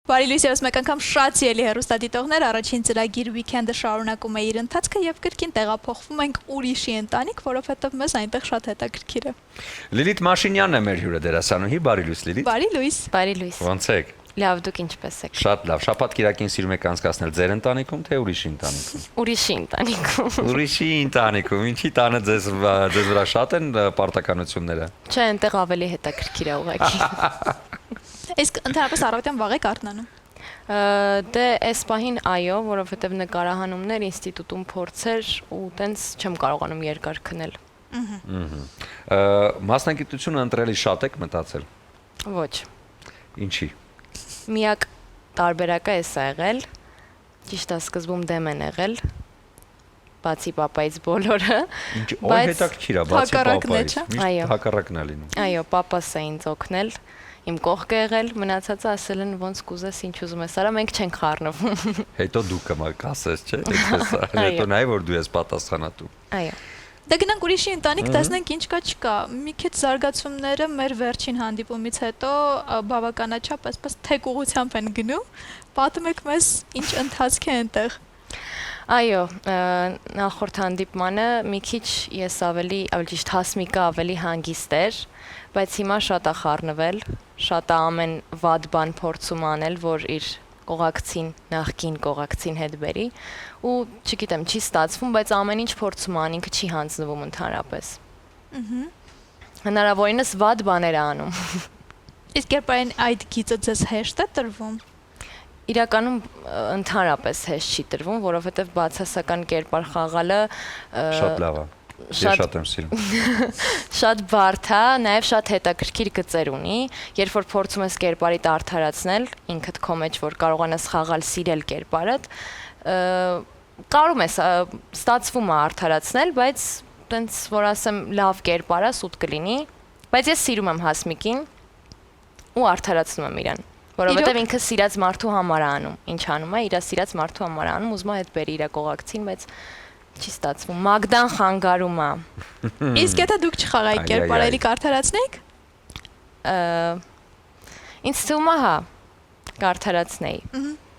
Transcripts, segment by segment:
Բարի լույս ևս մեկ անգամ շատ սիրելի հեռուստադիտողներ, առաջին ծրագիր Weekend-ը շարունակում է իր ընթացքը եւ կրկին տեղափոխվում ենք ուրիշի ընտանիք, որովհետեւ մեզ այնտեղ շատ հետաքրքիր է։ Լիլիթ Մաշինյանն է մեր հյուրը դերասանուհի, բարի լույս Լիլիթ։ Բարի լույս։ Բարի լույս։ Ոնց եք։ Լավ, դուք ինչպես եք։ Շատ լավ, շաբաթ կիրակին սիրում եք անցկացնել ձեր ընտանիքում, թե ուրիշի ընտանիքում։ Ուրիշի ընտանիքում։ Ուրիշի ընտանիքում, ինչի տանը ձեզ վրա շատ են պարտականությունները։ Չէ, այնտեղ ավելի հետաքրքիր է ուղղակի։ Իսկ ընդհանրապես առավոտյան վաղ եք արթնանում։ Դե այս պահին այո, որովհետև նկարահանումներ, ինստիտուտում փորձեր ու տենց չեմ կարողանում երկար քնել։ Մասնագիտությունը ընտրելի շատ եք մտածել։ Ոչ։ Ինչի։ Միակ տարբերակը էս է եղել, ճիշտ է սկզբում դեմ են եղել, բացի պապայից բոլորը, բայց հետաքրքիր է, բացի պապայից, միշտ հակառակն է լինում։ Այո, պապաս է ինձ օգնել, իմ կողքը եղել, մնացածը ասել են ոնց կուզես, ինչ ուզում ես արա, մենք չենք խառնվում։ Հետո դու կասես, չէ՞, հետո նայ որ դու ես պատասխանատու։ Այո։ Դե գնանք ուրիշի ընտանիք, տեսնենք ինչ կա չկա։ Մի քիչ զարգացումները մեր վերջին հանդիպումից հետո բավականաչափ այսպես թեկուղությամբ են գնում։ Պատմեք մեզ ինչ ընթացք է այնտեղ։ Այո, նախորդ հանդիպմանը մի քիչ ես ավելի ճիշտ Հասմիկը ավելի հանգիստ էր, բայց հիմա շատ է խառնվել, շատ է ամեն վատ բան փորձում անել, որ իր կողակցին, նախկին կողակցին հետ բերի ու չգիտեմ, չի ստացվում, բայց ամեն ինչ փորձում ան, ինքը չի հանձնվում ընդհանրապես։ Հնարավորինս վատ բաներ է անում։ Իսկ երբ այդ գիծը ձեզ հեշտ է տրվում։ Իրականում ընդհանրապես հեշտ չի տրվում, որովհետև բացասական կերպար խաղալը շատ լավ է։ Շատ եմ սիրում։ Շատ բարդ է, նաև շատ հետաքրքիր գծեր ունի, երբ որ փորձում ես կերպարիդ արդարացնել, ինքդ քո մեջ որ կարողանաս խաղալ, սիրել կերպարդ, կարում ես ստացվում է արդարացնել, բայց տենց որ ասեմ լավ կերպար է, սուտ կլինի, բայց ես սիրում եմ Հասմիկին ու արդարացնում եմ իրան, որովհետև ինքը սիրած մարդու համար է անում, ինչ անում է, իր սիրած մարդու համար է անում, ուզում է հետ բերի իր կողակցին, բայց չի ստացվում, Մագդան խանգարում է։ Իսկ եթե դուք չխաղայիք կերպար, էլի կարդարացնեիք։ Ինձ թվում է հա, կարդարացնեի,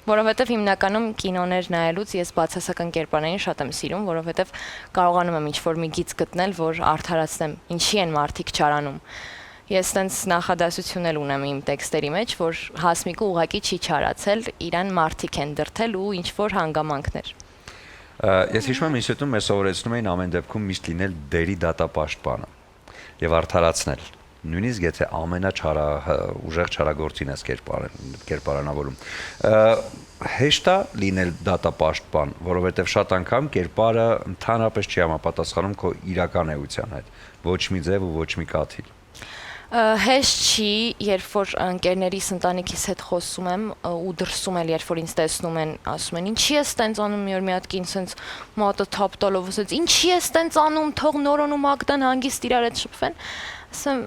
որովհետև հիմնականում կինոներ նայելուց ես բացասական կերպարներին շատ եմ սիրում, որովհետև կարողանում եմ ինչ-որ մի գիծ գտնել, որ արդարացնեմ, ինչի են մարդիկ չարանում։ Ես տենց նախադասություն էլ ունեմ իմ տեքստերի մեջ, որ Հասմիկը ուղղակի չի չարացել, իրան մարդիկ են դրդել ու ինչ-որ հանգամանքներ։ Ես հիշում եմ ինստիտուտում մեզ սովորեցնում էին ամեն դեպքում միշտ լինել դերի դատապաշտպանը եւ արդարացնել։ Նույնիսկ եթե ուժեղ չարագործին ես կերպարանավորում։ Հեշտ է լինել դատապաշտպան, որովհետեւ շատ անգամ կերպարը ընդհանրապես չի համապատասխանում քո իրական էության հետ։ Ոչ մի ձև ու ոչ մի կաթիլ։ Հեշտ չի, երբ որ ընկերներիս ընտանիքիս հետ խոսում եմ ու դրսում էլ, երբ որ ինձ տեսնում են, ասում են, ինչի ես տենց անում, մի օր մի հատ կին սենց մատը թափ տալով ասեց, ինչի ես տենց անում, թող Նորոն ու Մագդան հանգիստ իրար հետ շփվեն, ասեմ,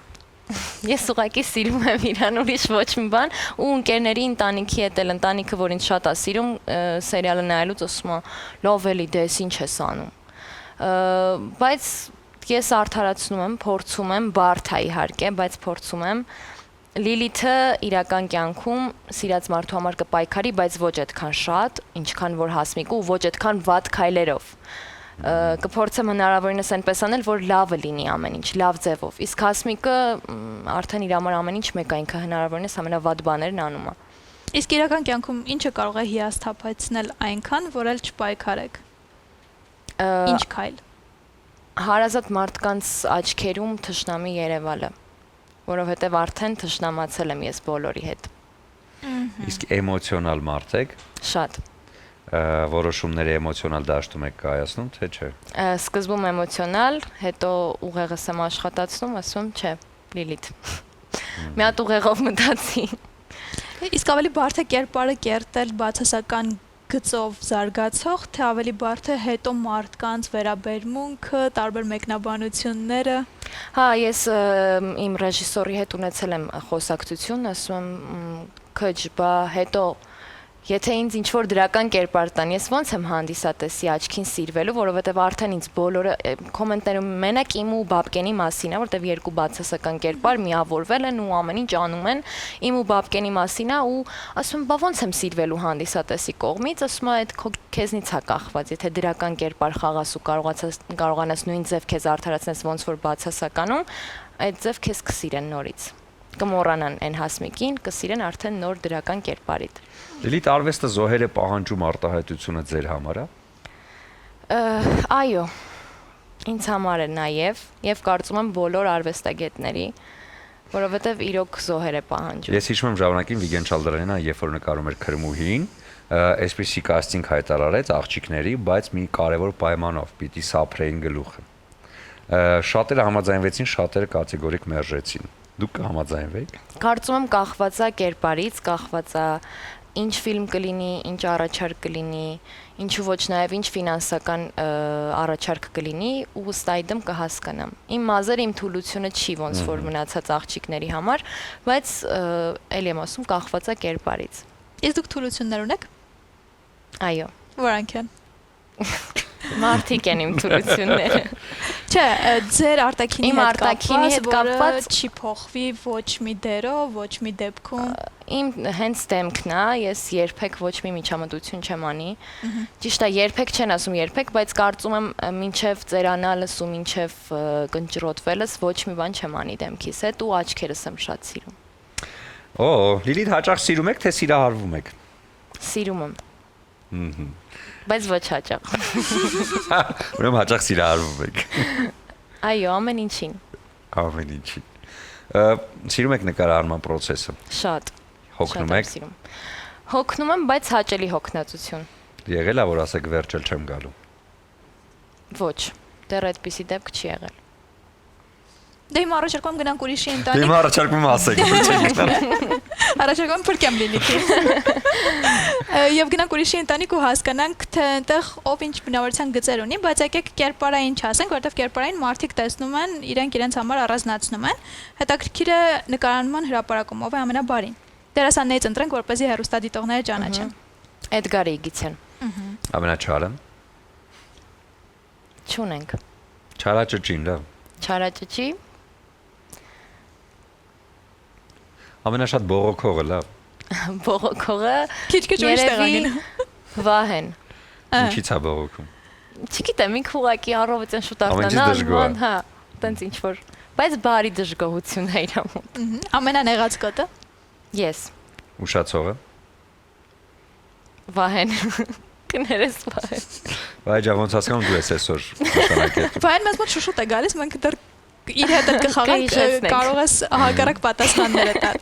ես ուղղակի սիրում եմ իրան, ուրիշ ոչ մի բան, ու ընկերների ընտանիքի հետ էլ ընտանիքը, որ ինձ շատ է սիրում, սերիալը նայելուց ասում է, լավ էլի, դե ես ինչ ես անում, բայց ես արդարացնում եմ, փորձում եմ, բարդ է իհարկե, բայց փորձում եմ։ Լիլիթը իրական կյանքում սիրած մարդու համար կպայքարի, բայց ոչ այդքան շատ, ինչքան որ Հասմիկը ու ոչ այդքան վատ քայլերով։ Կփորձեմ հնարավորինս այնպես անել, որ լավը լինի ամեն ինչ, լավ ձևով։ Իսկ Հասմիկը արդեն իր համար ամեն ինչ մեկ է, ինքը հնարավորինս ամենավատ բաներն անում է։ Իսկ իրական կյանքում ինչը կարող է հիասթափեցնել այնքան, որ էլ չպայքարեք։ Ինչ քայլ։ Հարազատ մարդկանց աչքերում թշնամի երևալը, որովհետև արդեն թշնամացել եմ ես բոլորի հետ։ Իսկ էմոցիոնալ մարդ եք։ Շատ։ Որոշումները էմոցիոնալ դաշտում եք կայացնում, թե չէ։ Սկզբում էմոցիոնալ, հետո ուղեղս եմ աշխատացնում, ասում չէ, Լիլիթ։ Մի հատ ուղեղով մտածի։ Իսկ ավելի բարդ է կերպարը կերտել բացասական գծով զարգացող, թե ավելի բարդ է հետո մարդկանց վերաբերմունքը, տարբեր մեկնաբանությունները։ Հա, ես իմ ռեժիսորի հետ ունեցել եմ խոսակցություն, ասում եմ քջ, բա հետո Եթե ինձ ինչ որ դրական կերպար տան, ես ոնց եմ հանդիսատեսի աչքին սիրվելու, որովհետև արդեն ինձ բոլորը կոմենտներում մենակ իմ ու Բաբկենի մասին է, որովհետև երկու բացասական կերպար միավորվել են ու ամեն ինչ անում են իմ ու Բաբկենի մասին է ու ասում եմ, բա ոնց եմ սիրվելու հանդիսատեսի կողմից, ասում եմ, այդ քեզնից է կախված, եթե դրական կերպար խաղաս ու կարողանաս նույն ձև քեզ արդարացնես ոնց որ բացասականում, այդ ձև քեզ կսիրեն նորից։ Կմոռանան այն հասմիկին, կսիրեն արդեն նոր դրական կերպարիդ։ Լիլիթ, արվեստը զոհեր է պահանջում արտահայտությունը ձեր համար է։ Այո, ինձ համար է նաև կարծում եմ բոլոր արվեստագետների, որովհետև իրոք զոհեր է պահանջում։ Ես հիշում եմ ժամանակին Վիգեն Չալդրանյանը, երբ որ նկարում էր Քրմուհին, այսպիսի կաստինգ հայտարարեց աղջիկների, բայց մի կարևոր պայմանով՝ պիտի սափրեին գլուխը։ Շատերը համաձայնվեցին, շատերը կատեգորիկ մերժեցին։ Դուք կհամաձայնվեիք։ Կարծում եմ կախված է կերպարից, կախված է ինչ ֆիլմ կլինի, ինչ առաջարկ կլինի, ինչու ոչ նաև ինչ ֆինանսական առաջարկ կլինի ու ըստ այդմ կհասկանամ։ Իմ մազերը իմ թուլությունը չի ոնց որ մնացած աղջիկների համար, բայց էլի եմ ասում կախված է կերպարից։ Իսկ դուք թուլություններ ունեք։ Այո։ Որոնք են։ Մարդիկ են իմ թուլությունները։ Չէ, ձեր արտաքինի Իմ արտաքինի հետ կապված չի փոխվի ոչ մի դերով, ոչ մի դեպքում։ Իմ հենց դեմքն է, ես երբեք ոչ մի միջամտություն չեմ անի։ Ճիշտ է, երբեք չեն ասում երբեք, բայց կարծում եմ մինչև ծերանալս ու մինչև կնճռոտվելս ոչ մի բան չեմ անի դեմքիս հետ ու աչքերս եմ շատ սիրում։ Օ, Լիլիթ, հաճախ սիրում եք, թե սիրահարվում եք։ Սիրում եմ։ Բայց ոչ հաճախ։ Ուրեմն հաճախ սիրահարվում եք։ Այո, ամեն ինչին։ Ամեն ինչին։ Սիրում եք նկարահանման process-ը։ Շատ։ Հոգնում եք։ Հոգնում եմ, բայց հաճելի հոգնածություն։ Եղել է, որ ասեք վերջել չեմ գալու։ Ոչ, դեռ այդպիսի դեպք չի եղել։ Դե հիմա առաջարկում գնանք ուրիշի Դե ընտանիք։ հիմա առաջարկում ասեք, Առաջարկում փրկեմ Լիլիթի։ Եվ գնանք ուրիշի ընտանիք ու հասկանանք, թե այնտեղ ով ինչ բնավորության գծեր ունի, բայց եկեք կերպարային չասենք, որովհետև կերպարային մարդիկ տեսնում են, իրենց համար առանձնացնում են։ Հետաքրքիր է նկարանման հրապարակում, ով է ամենաբարին։ Դերասաններից ընտրենք, որպեսզի հեռուստադիտողները ճանաչեն։ Էդգար Իգիցյան։ Ամենաչարը։ Չունենք։ Չարաճճին, լավ։ Չարաճճի։ Ամենաշատ բողոքողը, լավ։ Բողոքողը Քիչ-քիչ ուրիշ տեղ անգին։ Վահեն։ Ինչի՞ց է բողոքում։ Չգիտեմ, ինքը ուղակի առավոտյան շուտ Ամեն ինչ դժգոհ է։ արտանալ, հա, տենց ինչ որ, բայց բարի դժգոհություն է իր մոտ։ Ամենանեղած կոտը։ Ես, Ուշացողը։ Վահեն։ Կներես Վահեն։ Վայ ջան, ոնց հասկանում դու ես այսօր նշանակել։ Բայց մեզ մոտ շուշուտ է գալիս, մենք դեռ իր հետ կխաղանք, Կհիշեցնենք։ կարող ես հակառակ պատասխանները տալ։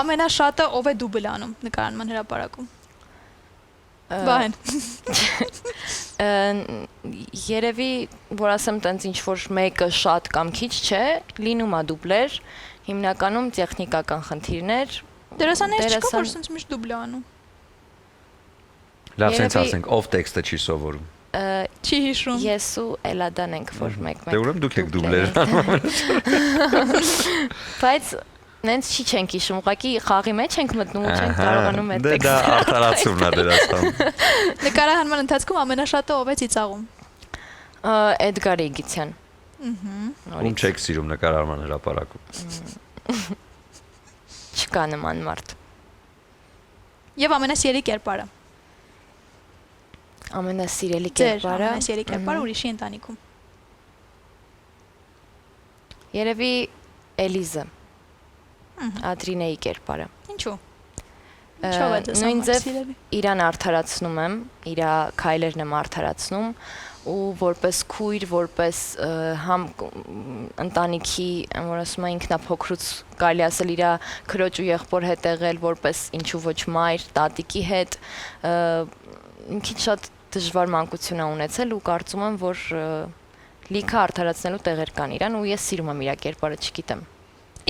Ամենաշատը ով է դուբլ անում նկարանման հրապարակում։ Վահեն։ Երևի, որ ասեմ տենց ինչ որ մեկը շատ կամ քիչ չէ, լինում է դուբլեր, հիմնականում տեխնիկական խնդիրներ։ Դերասաններ չկա, որ սենց միշտ դուբլ անում։ Լավ, սենց Երևի- ասենք, ով տեքստը չի սովորում։ Չի հիշում։ Ես ու Էլադան ենք, որ մեկ-մեկ։ Դե ուրեմն դուք եք դուբլեր։ Բայց նենց չի չենք հիշում, ուղղակի խաղի մեջ ենք մտնում ու չենք կարողանում այդ Դե դա տեքստը։ արդարացումն է դերասան։ Նկարահանման ընթացքում ամենաշատը ով է ծիծաղում։ Էդգար Իգիցյան։ Ում չեք սիրում նկարահանման հրապարակում։ Չկա նման մարդ։ Եվ ամենասիրելի կերպարը։ Ամենասիրելի Ձեր կերպարը։ ամենասիրելի կերպարը ուրիշի ընտանիքում։ Երևի Էլիզը։ Ադրինեի կերպարը։ Ինչու։ Ինչով է դες Նույն ձև ամենասիրելի։ իրան արդարացնում եմ, իր քայլերն եմ արդարացնում ու որպես քույր, որպես համ ընտանիքի, որ ասում են ինքնափոքրուց կարելի ասել իր քրոջ ու եղբոր հետ եղել, որպես ինչու ոչ մայր, տատիկի հետ մի քիչ շատ դժվար մանկություն ա ունեցել ու կարծում եմ, որ լիքը արդարացնելու տեղեր կան իրան ու ես սիրում եմ իր կերպարը, չգիտեմ։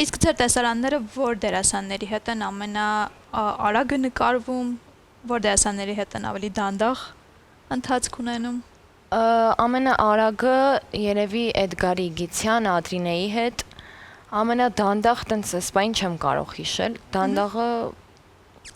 Իսկ ձեր տեսարանները որ դերասանների հետ են ամենաարագը նկարվում, որ դերասանների հետ են ավելի դանդաղ ընթացք ունենում։ Ամենաարագը երևի Էդգար Իգիցյան, Ադրինեի հետ, ամենադանդաղ տենց էսպայն չեմ կարող հիշել, դանդաղը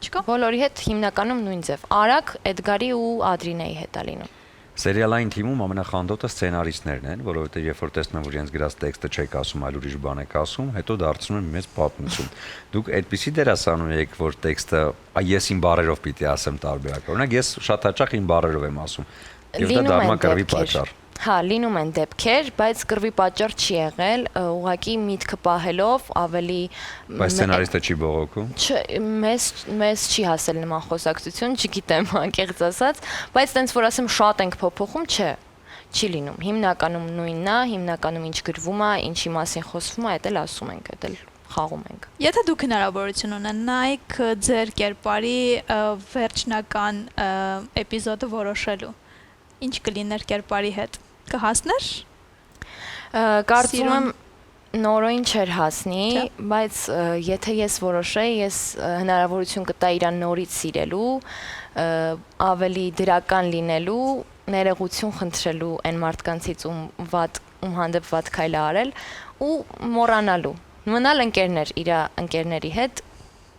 Չկա։ Բոլորի հետ հիմնականում նույն ձև։ Արագ Էդգարի ու Ադրինեի հետ է լինում։ Սերիալային թիմում ամենախանդոտը սցենարիստներն են, որովհետեւ երբ որ տեսնում են, որ իրենց գրած տեքստը չեք ասում, այլ ուրիշ բան եք ասում, հետո դարձնում են մեծ պատմություն։ Դուք այդպիսի դերասանուհի եք, որ տեքստը ես իմ բառերով պիտի ասեմ տարբերակ։ Օրինակ ես շատ հաճախ իմ բառերով եմ ասում։ Եվ դա դառնում է կռվի պատճառ։ Հա, լինում են դեպքեր, բայց կռվի պատճառ չի եղել, ուղղակի միտքը պահելով ավելի Բայց սցենարիստը չի բողոքում։ մեզ չի հասել նման խոսակցություն, չգիտեմ, անկեղծ ասած, բայց տենց որ ասեմ շատ ենք փոփոխում, չի լինում։ Հիմնականում նույնն է, հիմնականում ինչ գրվում է, ինչի մասին խոսվում է, դա էլ ասում ենք, դա էլ խաղում ենք։ Եթե դուք հնարավորություն ունենայիք ձեր կերպարի վերջնական էպիզոդը որոշելու, ինչ կլիներ կերպարի հետ։ Կհասներ։ Կարծում եմ նորոյին չէր հասնի, բայց եթե ես որոշեի, ես հնարավորություն կտա իրան նորից սիրելու, ավելի դրական լինելու, ներողություն խնդրելու այն մարդկանցից ում հանդեպ վատ քայլ արել ու մոռանալու։ Մնալ ընկերներ իր ընկերների հետ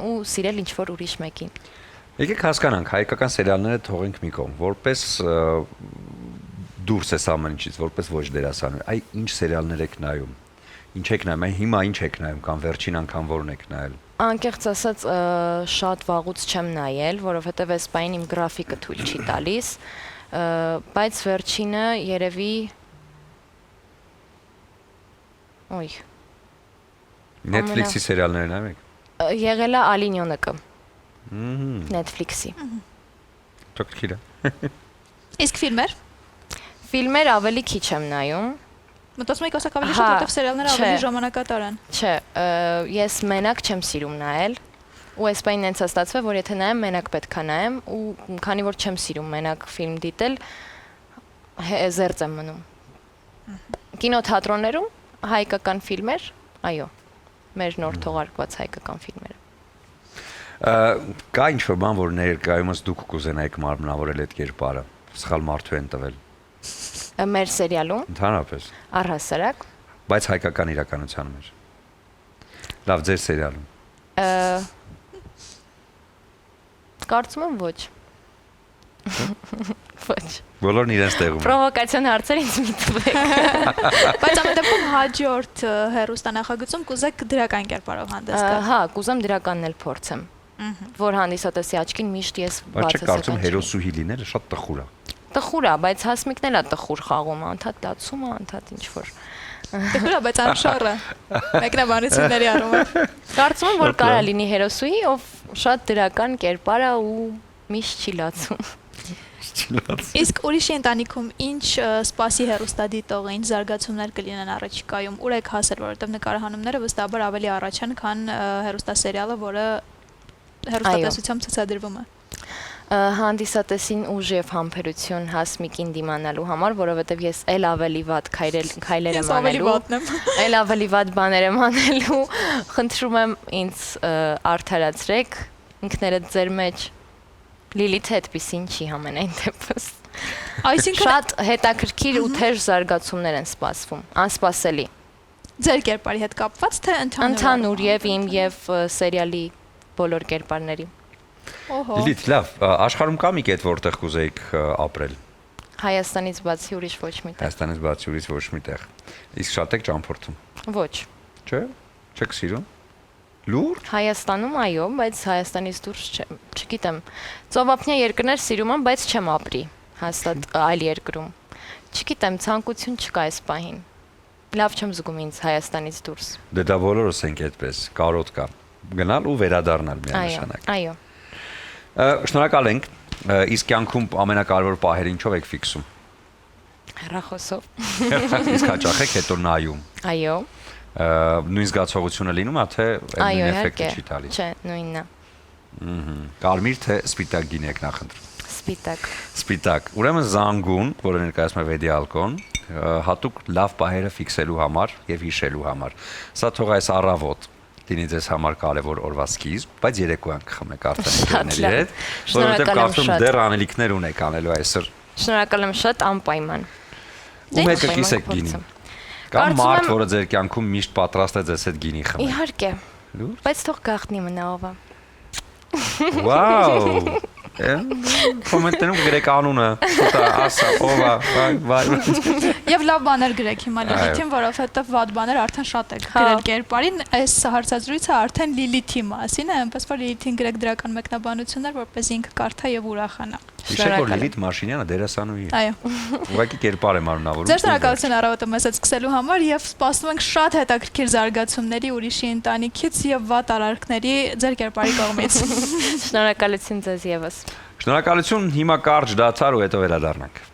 ու սիրել ինչ որ ուրիշ մեկին։ Եկեք հասկանանք, հայկական սերիալները թողենք մի կողմ, որպես դուրս է ամեն ինչից, որպես ոչ դերասան։ Այ ինչ սերիալներ եք նայում։ Ինչ եք նայում, հիմա ինչ եք նայում, կամ վերջին անգամ որն եք նայել։ Անկեղծ ասած շատ վաղուց չեմ նայել, որովհետև այս բային իմ գրաֆիկը թույլ չի տալիս, բայց վերջինը երևի Ոյ։ Netflix-ի սերիալներ նայում եք։ Եղել է Ալինյոնը։ Netflix-ի։ Տոկքիրա։ Իսկ ֆիլմեր։ Ֆիլմեր ավելի քիչ եմ նայում։ Մտածում եք ասեք ավելի շատ, որտեղ սերիալները ավելի ժամանակատար են։ Չէ, ես մենակ չեմ սիրում նայել։ Ու այս բանին հենց ստացվել, որ եթե նայեմ, մենակ պետք է նայեմ ու քանի որ չեմ սիրում մենակ ֆիլմ դիտել, զերծ եմ մնում։ Կինոթատրոններում հայկական ֆիլմեր, այո, մեր նոր թողարկված հայկական ֆիլմերը։ Կա ինչ-որ բան, որ ներկայումս դուք կուզենայիք մարմնավորել այդ կերպարը, սխալ մարդու են տվել։ Մեր սերիալում։ Ընդհանրապես։ Առհասարակ։ Բայց հայկական իրականության մեջ։ Լավ, ձեր սերիալում։ Կարծում եմ ոչ։ Ոչ։ Բոլորն իրենց տեղում են։ Պրովոկացիոն հարցեր ինձ մի տվեք։ Բայց ամեն դեպքում հաջորդ հերոստանախագծում կուզեք դրական կերպարով հանդես գալ։ Հա, կուզեմ դրականն էլ փորձեմ։ Որ հանդիսատեսի աչքին միշտ ես Բայց չկարծում հերոսուհի լինելը շատ տխուր է։ Տխուր է, բայց հասմիկն էլ է տխուր խաղում, անդադ դացում է, անդադ ինչ որ։ Տխուր է, բայց անշառը։ Մեկնաբանությունների առումով։ Կարծում եմ, որ կարա լինի հերոսուհի, ով շատ դրական կերպար է ու միշտ չի լացում։ Իսկ ուրիշի ընտանիքում ինչ սպասի հերոստադիտողը, ինչ զարգացումներ կլինեն առաջիկայում, ուր եք հասել, որովհետև նկարահանումները վստահաբար ավելի առաջ են, քան հերոստասերիալը, որը հերոստատեսությամբ ցուցադրվում է։ Հանդիսատեսին ուժ եւ համբերություն հասմիկին դիմանալու համար, որովհետեւ ես էլ ավելի վատ քայլեր եմ անելու, էլ ավելի վատ բաներ եմ անելու, խնդրում եմ ինձ արդարացրեք, ինքներդ ձեր մեջ Լիլիթը այդպեսին չի համենայն դեպս։ Այսինքն շատ հետաքրքիր ու թեժ զարգացումներ են սպասվում, անսպասելի։ Ձեր կերպարի հետ կապված թե ընդհանուր եւ իմ եւ սերիալի բոլոր կերպարների։ Օհո։ Լիլիթ, լավ, աշխարհում կա մի կետ, որտեղ կուզեիք ապրել։ Հայաստանից բացի ուրիշ ոչ մի տեղ։ Հայաստանից բացի ուրիշ ոչ մի տեղ։ Իսկ շատ եք ճամփորդում։ Ոչ։ Չէ՞։ Չեք սիրում։ Լուր։ Հայաստանում այո, բայց Հայաստանից դուրս չգիտեմ։ Ծովափնյա երկրներ սիրում եմ, բայց չեմ ապրի հաստատ այլ երկրում։ Չգիտեմ, ցանկություն չկա այս պահին։ Լավ չեմ զգում ինձ Հայաստանից դուրս։ Դե դա բոլորս ենք այդպես, կարոտ կա։ Գնալ ու վերադառնալ միանշանակ։ Այո։ Շնորհակալ ենք։ Իսկ կյանքում ամենակարևոր պահերը ինչով եք ֆիքսում։ Հեռախոսով։ Իսկ հաճախ եք հետո նայում։ Այո։ Նույն զգացողությունը լինում է, թե նույն էֆեկտը չի տալիս։ Չէ, նույնն է։ Կարմիր թե սպիտակ գինի եք նախընտրում։ Սպիտակ։ Սպիտակ։ Ուրեմն զանգուն, որը ներկայացնում է Վեդիալկոն, հատուկ լավ պահերը ֆիքսելու համար եւ հիշելու համար։ Սա թող այս առավոտ լինի ձեզ համար կարևոր օրվա սկիզբ, բայց երեկոյան կխմեք արդեն ընկերների հետ, որովհետեւ կարծում դեռ անելիքներ ունեք անելու այսօր։ Շնորհակալ եմ շատ, անպայման։ Ու մեկը կիսեք գինի։ Կամ մարդ, որը ձեր կյանքում միշտ պատրաստ է ձեզ հետ գինի խմել։ Իհարկե։ Բայց թող գաղտնի մնա ով է։ Վաու։ Կոմենտներում գրեք անունը, շուտ ասա, ով է, վայ։ Եվ լավ բաներ գրեք հիմա Լիլիթին, որովհետև վատ բաներ արդեն շատ եք գրել կերպարին, այս հարցազրույցը արդեն Լիլիթի մասին է, այնպես որ Լիլիթին գրեք դրական մեկնաբանություններ, որպես ինքը կարդա եւ ուրախանա։ Հիշեք, որ Լիլիթ Մաշինյանը դերասանուհի է։ Այո։ Ուղղակի կերպար եմ արունավորում։ Ձեր շնորհակալություն առավոտը մեզ հետ սկսելու համար եւ սպասում ենք շատ հետաքրքիր զարգացումների ուրիշի ընտանիքից եւ վատ արարքների ձեր կերպարի կողմից։ Շնորհակալություն ձեզ եւս։ Շնորհակալություն, հիմա կարճ դադար ու հետո վերադառնանք։